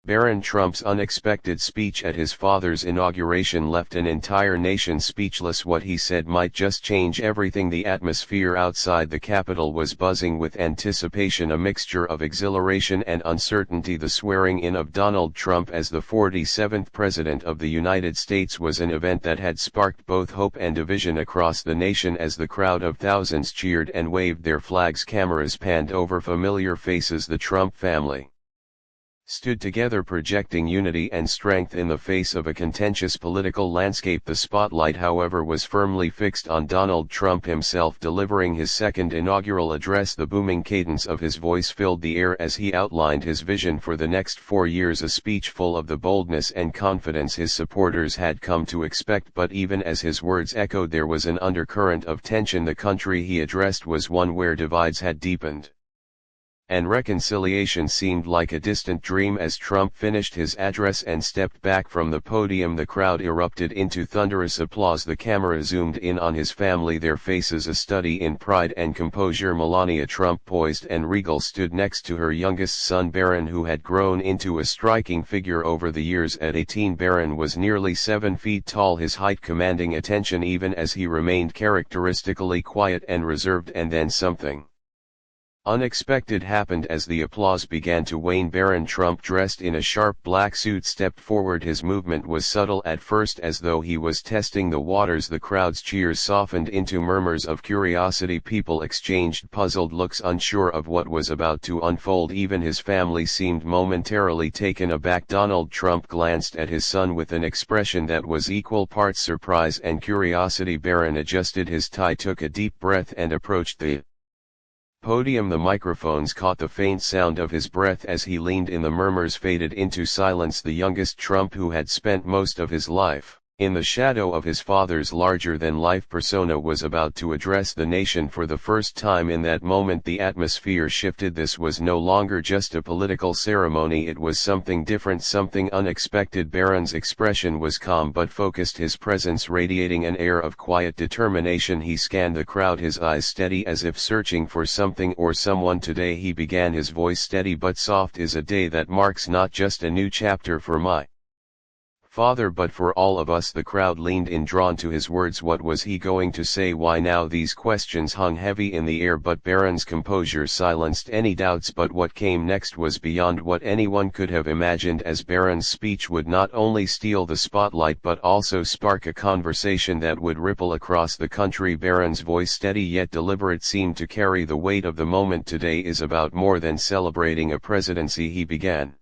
Barron Trump's unexpected speech at his father's inauguration left an entire nation speechless. What he said might just change everything. The atmosphere outside the Capitol was buzzing with anticipation, a mixture of exhilaration and uncertainty. The swearing-in of Donald Trump as the 47th President of the United States was an event that had sparked both hope and division across the nation as the crowd of thousands cheered and waved their flags. Cameras panned over familiar faces. The Trump family stood together, projecting unity and strength in the face of a contentious political landscape. The spotlight, however, was firmly fixed on Donald Trump himself, delivering his second inaugural address. The booming cadence of his voice filled the air as he outlined his vision for the next 4 years, a speech full of the boldness and confidence his supporters had come to expect. But even as his words echoed, there was an undercurrent of tension. The country he addressed was one where divides had deepened, and reconciliation seemed like a distant dream. As Trump finished his address and stepped back from the podium, the crowd erupted into thunderous applause. The camera zoomed in on his family, their faces a study in pride and composure. Melania Trump, poised and regal, stood next to her youngest son Barron, who had grown into a striking figure over the years. At 18, Barron was nearly 7 feet tall, his height commanding attention even as he remained characteristically quiet and reserved. And then something unexpected happened. As the applause began to wane, Barron Trump, dressed in a sharp black suit, stepped forward. His movement was subtle at first, as though he was testing the waters. The crowd's cheers softened into murmurs of curiosity. People exchanged puzzled looks, unsure of what was about to unfold. Even his family seemed momentarily taken aback. Donald Trump glanced at his son with an expression that was equal parts surprise and curiosity. Barron adjusted his tie, took a deep breath, and approached the podium. The microphones caught the faint sound of his breath as he leaned in. The murmurs faded into silence. The youngest Trump, who had spent most of his life in the shadow of his father's larger-than-life persona, was about to address the nation for the first time. In that moment the atmosphere shifted. This was no longer just a political ceremony, it was something different, something unexpected. Barron's expression was calm but focused, his presence radiating an air of quiet determination. He scanned the crowd, his eyes steady as if searching for something or someone. Today, he began, his voice steady but soft, is a day that marks not just a new chapter for my father but for all of us. The crowd leaned in, drawn to his words. What was he going to say? Why now? These questions hung heavy in the air, but Barron's composure silenced any doubts. But what came next was beyond what anyone could have imagined, as Barron's speech would not only steal the spotlight but also spark a conversation that would ripple across the country. Barron's voice, steady yet deliberate, seemed to carry the weight of the moment. Today is about more than celebrating a presidency, he began,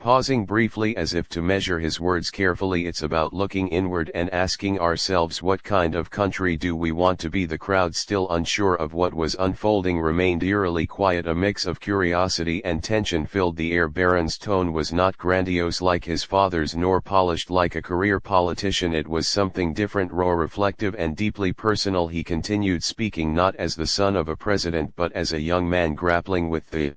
pausing briefly as if to measure his words carefully. It's about looking inward and asking ourselves, what kind of country do we want to be? The crowd, still unsure of what was unfolding, remained eerily quiet. A mix of curiosity and tension filled the air. Barron's tone was not grandiose like his father's, nor polished like a career politician. It was something different, raw, reflective, and deeply personal. He continued, speaking not as the son of a president but as a young man grappling with the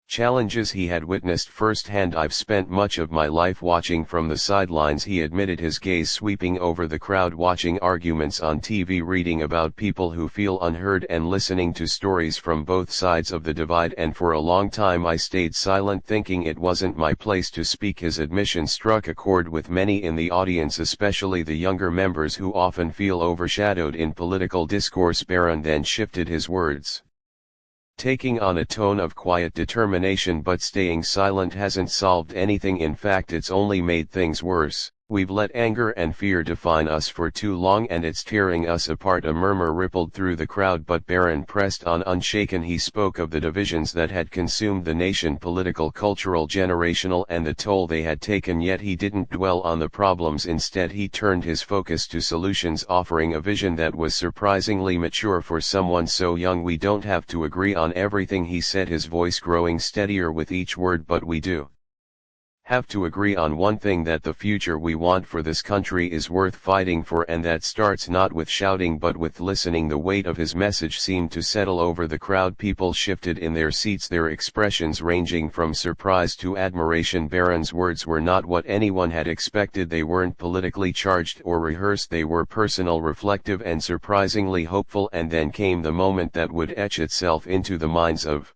challenges he had witnessed firsthand. I've spent much of my life watching from the sidelines, he admitted, his gaze sweeping over the crowd, watching arguments on TV, reading about people who feel unheard, and listening to stories from both sides of the divide. And for a long time I stayed silent, thinking it wasn't my place to speak. His admission struck a chord with many in the audience, especially the younger members who often feel overshadowed in political discourse. Barron then shifted his words, taking on a tone of quiet determination. But staying silent hasn't solved anything. In fact, it's only made things worse. We've let anger and fear define us for too long, and it's tearing us apart. A murmur rippled through the crowd, but Barron pressed on unshaken. He spoke of the divisions that had consumed the nation, political, cultural, generational, and the toll they had taken. Yet he didn't dwell on the problems. Instead, he turned his focus to solutions, offering a vision that was surprisingly mature for someone so young. We don't have to agree on everything, he said, his voice growing steadier with each word, but we do have to agree on one thing, that the future we want for this country is worth fighting for, and that starts not with shouting but with listening. The weight of his message seemed to settle over the crowd. People shifted in their seats, their expressions ranging from surprise to admiration. Barron's words were not what anyone had expected. They weren't politically charged or rehearsed, they were personal, reflective, and surprisingly hopeful. And then came the moment that would etch itself into the minds of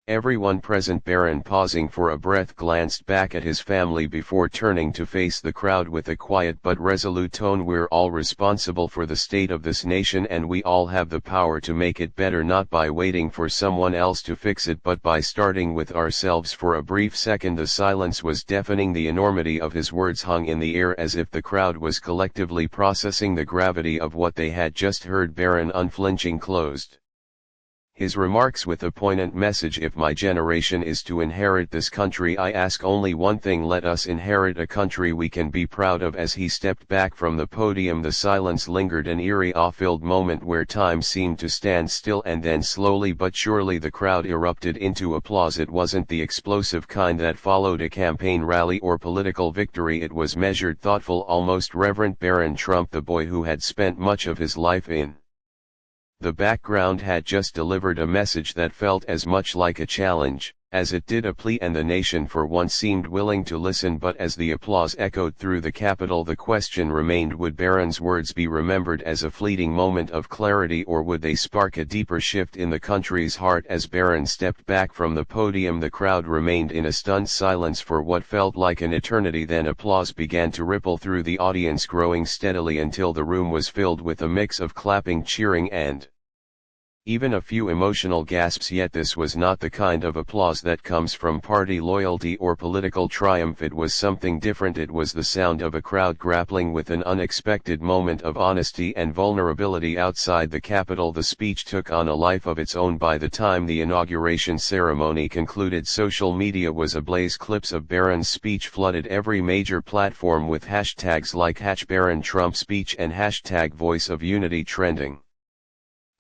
Everyone present, Barron pausing for a breath, glanced back at his family before turning to face the crowd with a quiet but resolute tone. We're all responsible for the state of this nation, and we all have the power to make it better, not by waiting for someone else to fix it but by starting with ourselves. For a brief second the silence was deafening. The enormity of his words hung in the air as if the crowd was collectively processing the gravity of what they had just heard. Barron unflinching closed his remarks with a poignant message. If my generation is to inherit this country, I ask only one thing: let us inherit a country we can be proud of. As he stepped back from the podium, the silence lingered, an eerie, awe-filled moment where time seemed to stand still, and then slowly but surely the crowd erupted into applause. It wasn't the explosive kind that followed a campaign rally or political victory. It was measured, thoughtful, almost reverent. Barron Trump, the boy who had spent much of his life in the background, had just delivered a message that felt as much like a challenge as it did a plea, and the nation for once seemed willing to listen. But as the applause echoed through the Capitol, the question remained: would Barron's words be remembered as a fleeting moment of clarity, or would they spark a deeper shift in the country's heart? As Barron stepped back from the podium, the crowd remained in a stunned silence for what felt like an eternity. Then applause began to ripple through the audience, growing steadily until the room was filled with a mix of clapping, cheering, and even a few emotional gasps. Yet this was not the kind of applause that comes from party loyalty or political triumph. It was something different. It was the sound of a crowd grappling with an unexpected moment of honesty and vulnerability outside the Capitol. The speech took on a life of its own. By the time the inauguration ceremony concluded, social media was ablaze. Clips of Barron's speech flooded every major platform, with hashtags like #Barron Trump speech and #Voice of Unity trending.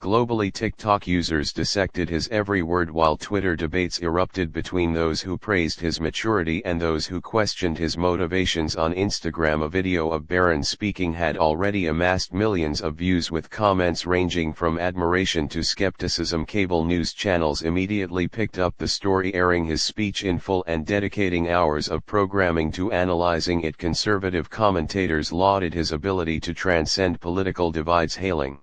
Globally, TikTok users dissected his every word, while Twitter debates erupted between those who praised his maturity and those who questioned his motivations. On Instagram, a video of Barron speaking had already amassed millions of views, with comments ranging from admiration to skepticism. Cable news channels immediately picked up the story, airing his speech in full and dedicating hours of programming to analyzing it. Conservative commentators lauded his ability to transcend political divides, hailing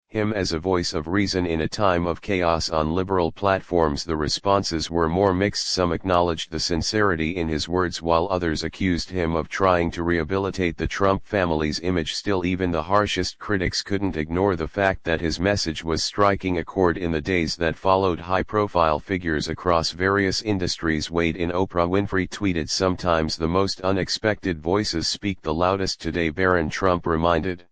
him as a voice of reason in a time of chaos. On liberal platforms the responses were more mixed. Some acknowledged the sincerity in his words, while others accused him of trying to rehabilitate the Trump family's image. Still, even the harshest critics couldn't ignore the fact that his message was striking a chord. In the days that followed, high-profile figures across various industries weighed in. Oprah Winfrey tweeted, "Sometimes the most unexpected voices speak the loudest." Today, Barron Trump reminded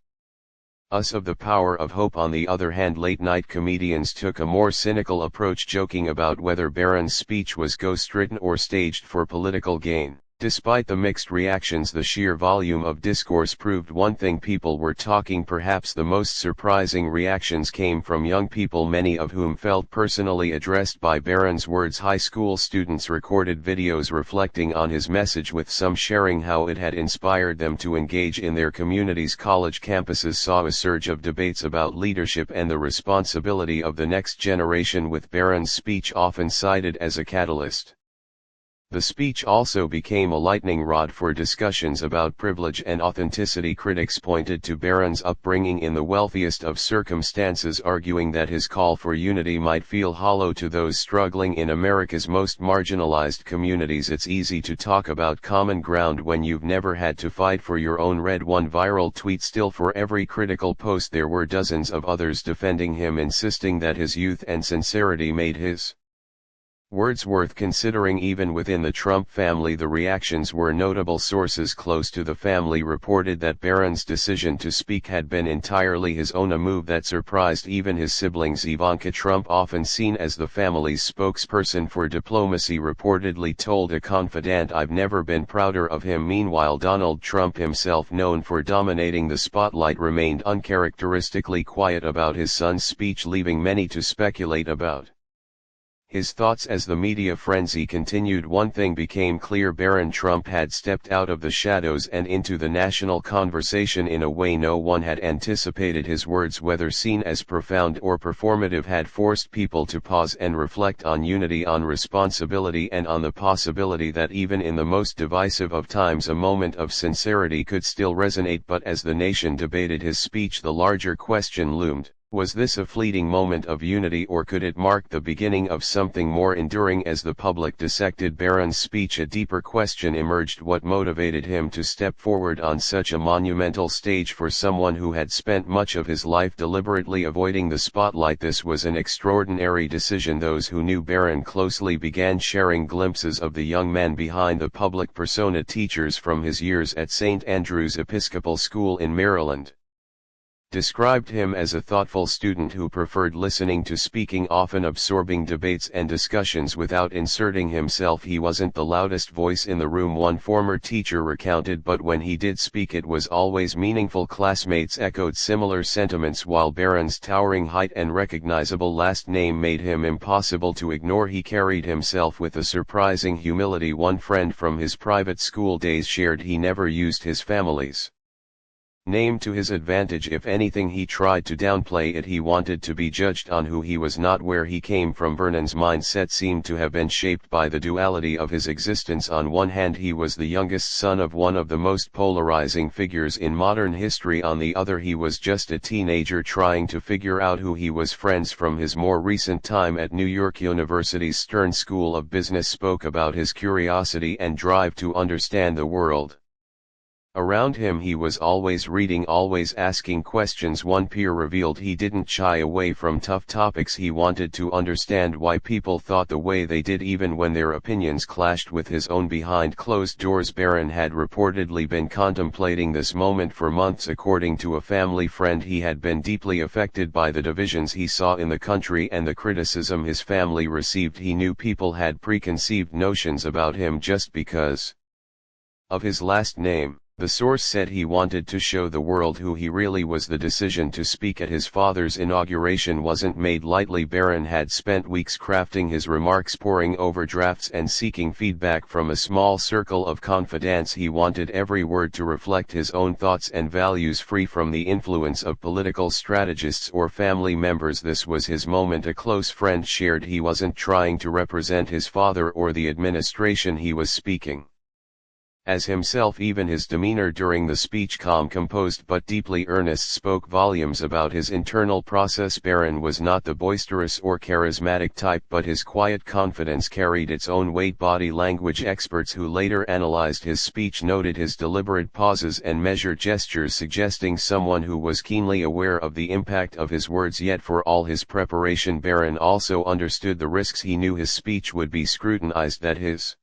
us of the power of hope. On the other hand, late-night comedians took a more cynical approach, joking about whether Barron's speech was ghostwritten or staged for political gain. Despite the mixed reactions, the sheer volume of discourse proved one thing: people were talking. Perhaps the most surprising reactions came from young people, many of whom felt personally addressed by Barron's words. High school students recorded videos reflecting on his message, with some sharing how it had inspired them to engage in their communities. College campuses saw a surge of debates about leadership and the responsibility of the next generation, with Barron's speech often cited as a catalyst. The speech also became a lightning rod for discussions about privilege and authenticity. Critics pointed to Barron's upbringing in the wealthiest of circumstances, arguing that his call for unity might feel hollow to those struggling in America's most marginalized communities. It's easy to talk about common ground when you've never had to fight for your own, read one viral tweet. Still, for every critical post there were dozens of others defending him, insisting that his youth and sincerity made his words worth considering. Even within the Trump family, the reactions were notable. Sources close to the family reported that Barron's decision to speak had been entirely his own, a move that surprised even his siblings. Ivanka Trump, often seen as the family's spokesperson for diplomacy, reportedly told a confidant, "I've never been prouder of him." Meanwhile, Donald Trump, himself known for dominating the spotlight, remained uncharacteristically quiet about his son's speech, leaving many to speculate about his thoughts. As the media frenzy continued, one thing became clear: Barron Trump had stepped out of the shadows and into the national conversation in a way no one had anticipated. His words, whether seen as profound or performative, had forced people to pause and reflect on unity, on responsibility, and on the possibility that even in the most divisive of times a moment of sincerity could still resonate. But as the nation debated his speech, the larger question loomed: Was this a fleeting moment of unity, or could it mark the beginning of something more enduring? As the public dissected Barron's speech, a deeper question emerged: what motivated him to step forward on such a monumental stage for someone who had spent much of his life deliberately avoiding the spotlight? This was an extraordinary decision. Those who knew Barron closely began sharing glimpses of the young man behind the public persona. Teachers from his years at St. Andrew's Episcopal School in Maryland described him as a thoughtful student who preferred listening to speaking, often absorbing debates and discussions without inserting himself. He wasn't the loudest voice in the room, one former teacher recounted, but when he did speak it was always meaningful. Classmates echoed similar sentiments. While Barron's towering height and recognizable last name made him impossible to ignore, he carried himself with a surprising humility. One friend from his private school days shared he never used his family's name to his advantage. If anything, he tried to downplay it. He wanted to be judged on who he was, not where he came from. Vernon's mindset seemed to have been shaped by the duality of his existence. On one hand, he was the youngest son of one of the most polarizing figures in modern history. On the other, he was just a teenager trying to figure out who he was. Friends from his more recent time at New York University's Stern School of Business spoke about his curiosity and drive to understand the world around him. He was always reading, always asking questions. One peer revealed he didn't shy away from tough topics. He wanted to understand why people thought the way they did, even when their opinions clashed with his own. Behind closed doors, Barron had reportedly been contemplating this moment for months. According to a family friend, he had been deeply affected by the divisions he saw in the country and the criticism his family received. He knew people had preconceived notions about him just because of his last name. The source said he wanted to show the world who he really was. The decision to speak at his father's inauguration wasn't made lightly. Barron had spent weeks crafting his remarks, poring over drafts and seeking feedback from a small circle of confidants. He wanted every word to reflect his own thoughts and values, free from the influence of political strategists or family members. This was his moment. A close friend shared he wasn't trying to represent his father or the administration. He was speaking as himself. Even his demeanor during the speech, calm, composed but deeply earnest, spoke volumes about his internal process. Barron was not the boisterous or charismatic type, but his quiet confidence carried its own weight. Body language experts who later analyzed his speech noted his deliberate pauses and measured gestures, suggesting someone who was keenly aware of the impact of his words. Yet for all his preparation, Barron also understood the risks. He knew his speech would be scrutinized, that his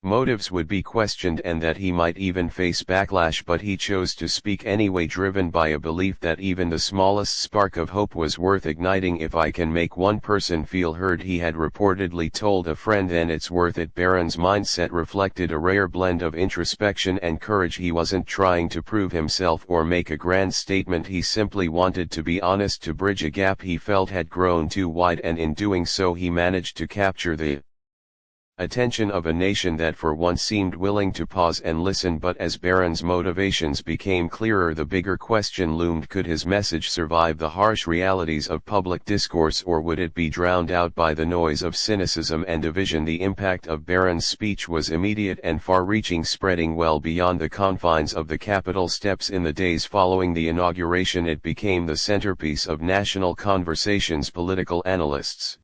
motives would be questioned, and that he might even face backlash, but he chose to speak anyway, driven by a belief that even the smallest spark of hope was worth igniting. "If I can make one person feel heard," he had reportedly told a friend, "then it's worth it." Barron's mindset reflected a rare blend of introspection and courage. He wasn't trying to prove himself or make a grand statement. He simply wanted to be honest, to bridge a gap he felt had grown too wide, and in doing so he managed to capture the attention of a nation that for once seemed willing to pause and listen. But as Barron's motivations became clearer, the bigger question loomed: could his message survive the harsh realities of public discourse, or would it be drowned out by the noise of cynicism and division? The impact of Barron's speech was immediate and far-reaching, spreading well beyond the confines of the Capitol steps. In the days following the inauguration, it became the centerpiece of national conversations. Political analysts,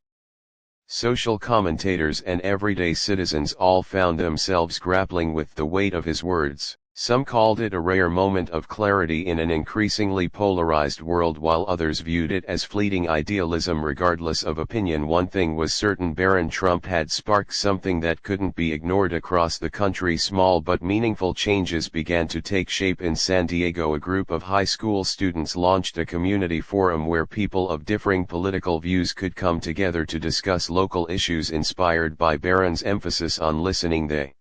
social commentators, and everyday citizens all found themselves grappling with the weight of his words. Some called it a rare moment of clarity in an increasingly polarized world, while others viewed it as fleeting idealism. Regardless of opinion, one thing was certain: Barron Trump had sparked something that couldn't be ignored across the country. Small but meaningful changes began to take shape. In San Diego, a group of high school students launched a community forum where people of differing political views could come together to discuss local issues. Inspired by Barron's emphasis on listening, they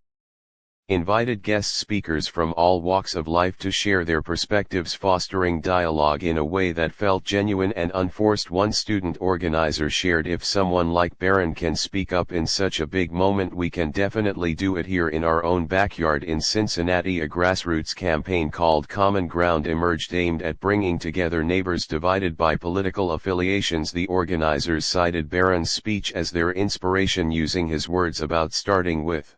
invited guest speakers from all walks of life to share their perspectives, fostering dialogue in a way that felt genuine and unforced. One student organizer shared, "If someone like Barron can speak up in such a big moment, we can definitely do it here in our own backyard." In Cincinnati, a grassroots campaign called Common Ground emerged, aimed at bringing together neighbors divided by political affiliations. The organizers cited Barron's speech as their inspiration, using his words about starting with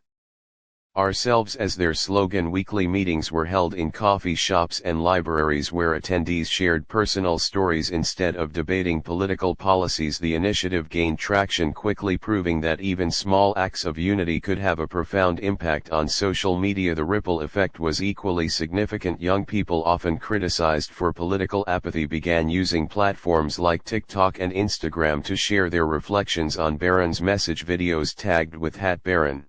Ourselves as their slogan. Weekly meetings were held in coffee shops and libraries where attendees shared personal stories instead of debating political policies. The initiative gained traction quickly, proving that even small acts of unity could have a profound impact. On social media, the ripple effect was equally significant. Young people, often criticized for political apathy, began using platforms like TikTok and Instagram to share their reflections on Barron's message. Videos tagged with #Barron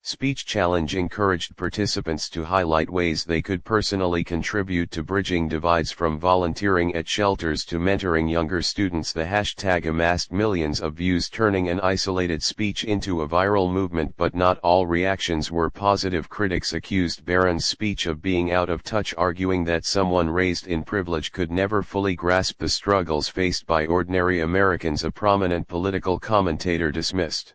Speech Challenge encouraged participants to highlight ways they could personally contribute to bridging divides, from volunteering at shelters to mentoring younger students. The hashtag amassed millions of views, turning an isolated speech into a viral movement. But not all reactions were positive. Critics accused Barron's speech of being out of touch, arguing that someone raised in privilege could never fully grasp the struggles faced by ordinary Americans. A prominent political commentator dismissed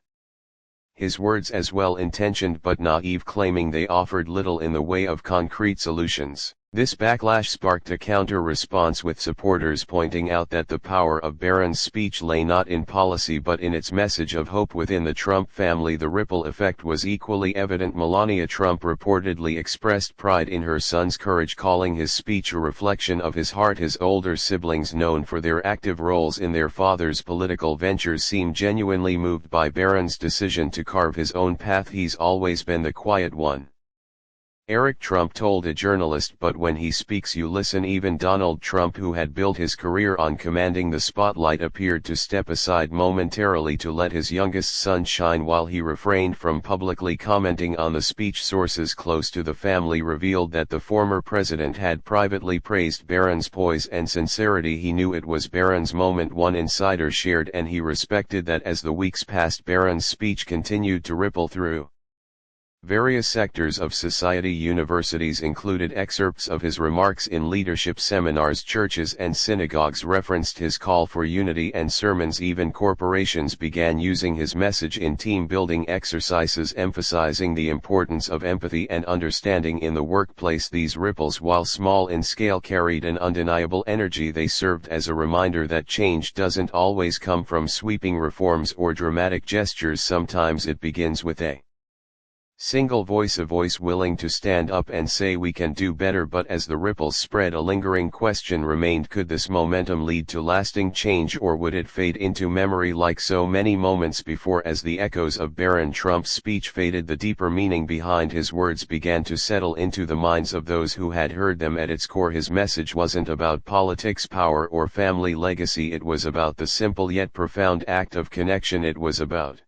his words as well-intentioned but naive, claiming they offered little in the way of concrete solutions. This backlash sparked a counter-response, with supporters pointing out that the power of Barron's speech lay not in policy but in its message of hope. Within the Trump family, the ripple effect was equally evident. Melania Trump reportedly expressed pride in her son's courage, calling his speech a reflection of his heart. His older siblings, known for their active roles in their father's political ventures, seemed genuinely moved by Barron's decision to carve his own path. "He's always been the quiet one," Eric Trump told a journalist, "but when he speaks you listen." Even Donald Trump, who had built his career on commanding the spotlight, appeared to step aside momentarily to let his youngest son shine. While he refrained from publicly commenting on the speech, sources close to the family revealed that the former president had privately praised Barron's poise and sincerity. He knew it was Barron's moment, one insider shared, and he respected that. As the weeks passed, Barron's speech continued to ripple through various sectors of society. Universities included excerpts of his remarks in leadership seminars. Churches and synagogues referenced his call for unity and sermons. Even corporations began using his message in team-building exercises, emphasizing the importance of empathy and understanding in the workplace. These ripples, while small in scale, carried an undeniable energy. They served as a reminder that change doesn't always come from sweeping reforms or dramatic gestures. Sometimes it begins with a single voice, a voice willing to stand up and say we can do better. But as the ripples spread, a lingering question remained: could this momentum lead to lasting change, or would it fade into memory like so many moments before? As the echoes of Barron Trump's speech faded, the deeper meaning behind his words began to settle into the minds of those who had heard them. At its core, his message wasn't about politics, power, or family legacy. It was about the simple yet profound act of connection. It was about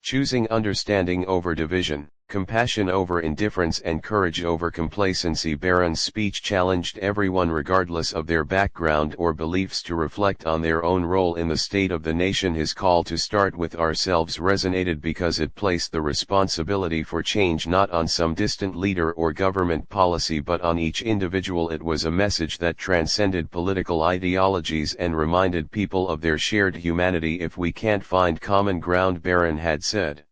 choosing understanding over division, compassion over indifference, and courage over complacency. Barron's speech challenged everyone, regardless of their background or beliefs, to reflect on their own role in the state of the nation. His call to start with ourselves resonated because it placed the responsibility for change not on some distant leader or government policy but on each individual. It was a message that transcended political ideologies and reminded people of their shared humanity. "If we can't find common ground," Barron had said,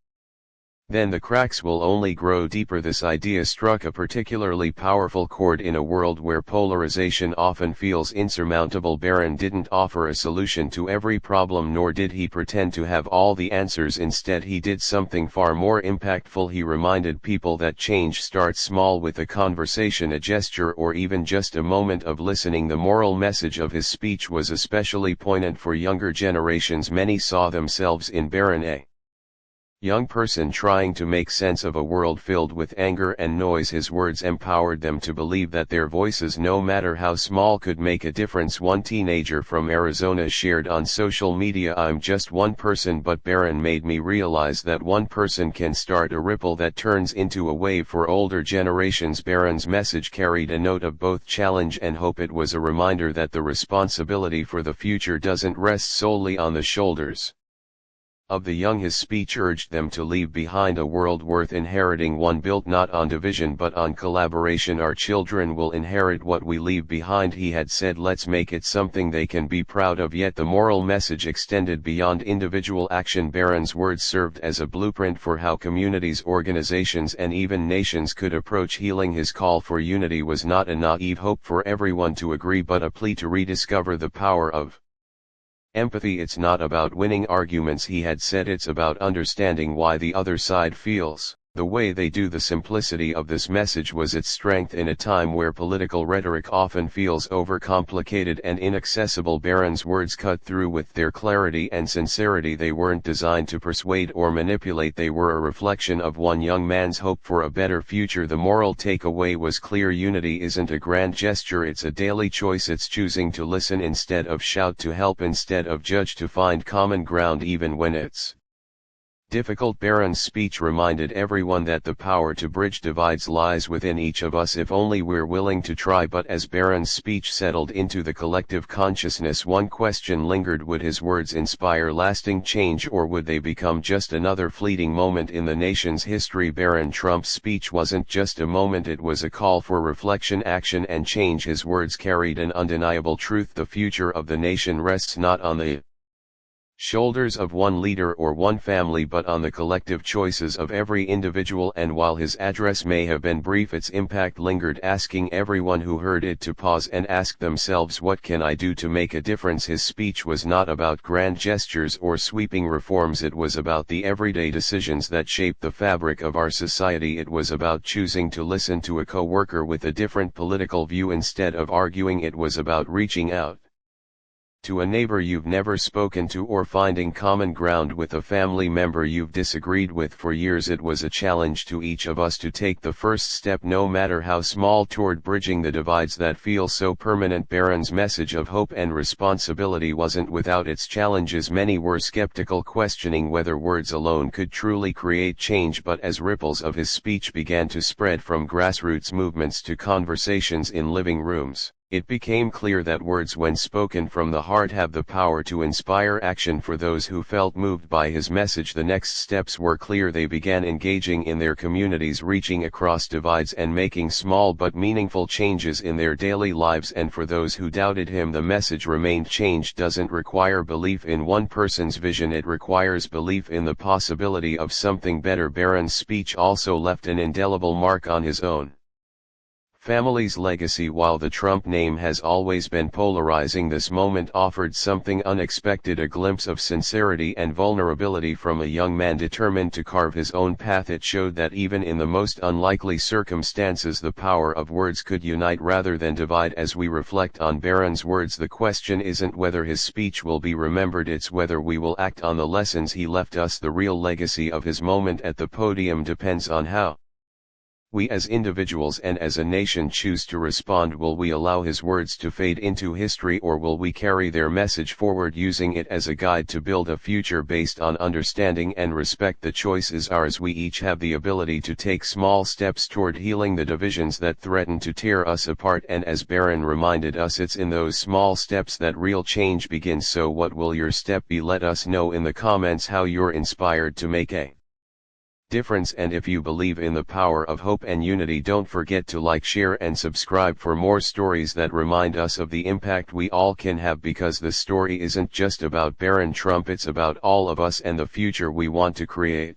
"then the cracks will only grow deeper." This idea struck a particularly powerful chord in a world where polarization often feels insurmountable. Barron didn't offer a solution to every problem, nor did he pretend to have all the answers. Instead, he did something far more impactful. He reminded people that change starts small, with a conversation, a gesture, or even just a moment of listening. The moral message of his speech was especially poignant for younger generations. Many saw themselves in Barron, a young person trying to make sense of a world filled with anger and noise. His words empowered them to believe that their voices, no matter how small, could make a difference. One teenager from Arizona shared on social media, "I'm just one person, but Barron made me realize that one person can start a ripple that turns into a wave for older generations." Barron's message carried a note of both challenge and hope. It was a reminder that the responsibility for the future doesn't rest solely on the shoulders of the young. His speech urged them to leave behind a world worth inheriting, one built not on division but on collaboration. "Our children will inherit what we leave behind," he had said. "Let's make it something they can be proud of." Yet the moral message extended beyond individual action. Barron's words served as a blueprint for how communities, organizations, and even nations could approach healing. His call for unity was not a naive hope for everyone to agree, but a plea to rediscover the power of empathy. "It's not about winning arguments," he had said, "it's about understanding why the other side feels The way they do, the simplicity of this message was its strength in a time where political rhetoric often feels overcomplicated and inaccessible. Barron's words cut through with their clarity and sincerity. They weren't designed to persuade or manipulate, they were a reflection of one young man's hope for a better future. The moral takeaway was clear: unity isn't a grand gesture, it's a daily choice. It's choosing to listen instead of shout, to help instead of judge, to find common ground even when it's difficult. Barron's speech reminded everyone that the power to bridge divides lies within each of us if only we're willing to try. But as Barron's speech settled into the collective consciousness, one question lingered: would his words inspire lasting change, or would they become just another fleeting moment in the nation's history? Barron Trump's speech wasn't just a moment, it was a call for reflection, action, and change. His words carried an undeniable truth: the future of the nation rests not on the shoulders of one leader or one family, but on the collective choices of every individual. And while his address may have been brief, its impact lingered, asking everyone who heard it to pause and ask themselves, what can I do to make a difference? His speech was not about grand gestures or sweeping reforms, it was about the everyday decisions that shape the fabric of our society. It was about choosing to listen to a co-worker with a different political view instead of arguing. It was about reaching out to a neighbor you've never spoken to, or finding common ground with a family member you've disagreed with for years. It was a challenge to each of us to take the first step, no matter how small, toward bridging the divides that feel so permanent. Barron's message of hope and responsibility wasn't without its challenges. Many were skeptical, questioning whether words alone could truly create change. But as ripples of his speech began to spread from grassroots movements to conversations in living rooms, it became clear that words, when spoken from the heart, have the power to inspire action. For those who felt moved by his message, the next steps were clear. They began engaging in their communities, reaching across divides, and making small but meaningful changes in their daily lives. And for those who doubted him, the message remained: change doesn't require belief in one person's vision, it requires belief in the possibility of something better. Barron's speech also left an indelible mark on his own family's legacy. While the Trump name has always been polarizing, this moment offered something unexpected: a glimpse of sincerity and vulnerability from a young man determined to carve his own path. It showed that even in the most unlikely circumstances, the power of words could unite rather than divide. As we reflect on Barron's words, the question isn't whether his speech will be remembered, it's whether we will act on the lessons he left us. The real legacy of his moment at the podium depends on how we as individuals and as a nation choose to respond. Will we allow his words to fade into history, or will we carry their message forward, using it as a guide to build a future based on understanding and respect? The choice is ours. We each have the ability to take small steps toward healing the divisions that threaten to tear us apart. And as Barron reminded us, it's in those small steps that real change begins. So what will your step be? Let us know in the comments how you're inspired to make a difference. And if you believe in the power of hope and unity, don't forget to like, share, and subscribe for more stories that remind us of the impact we all can have, because the story isn't just about Barron Trump, it's about all of us and the future we want to create.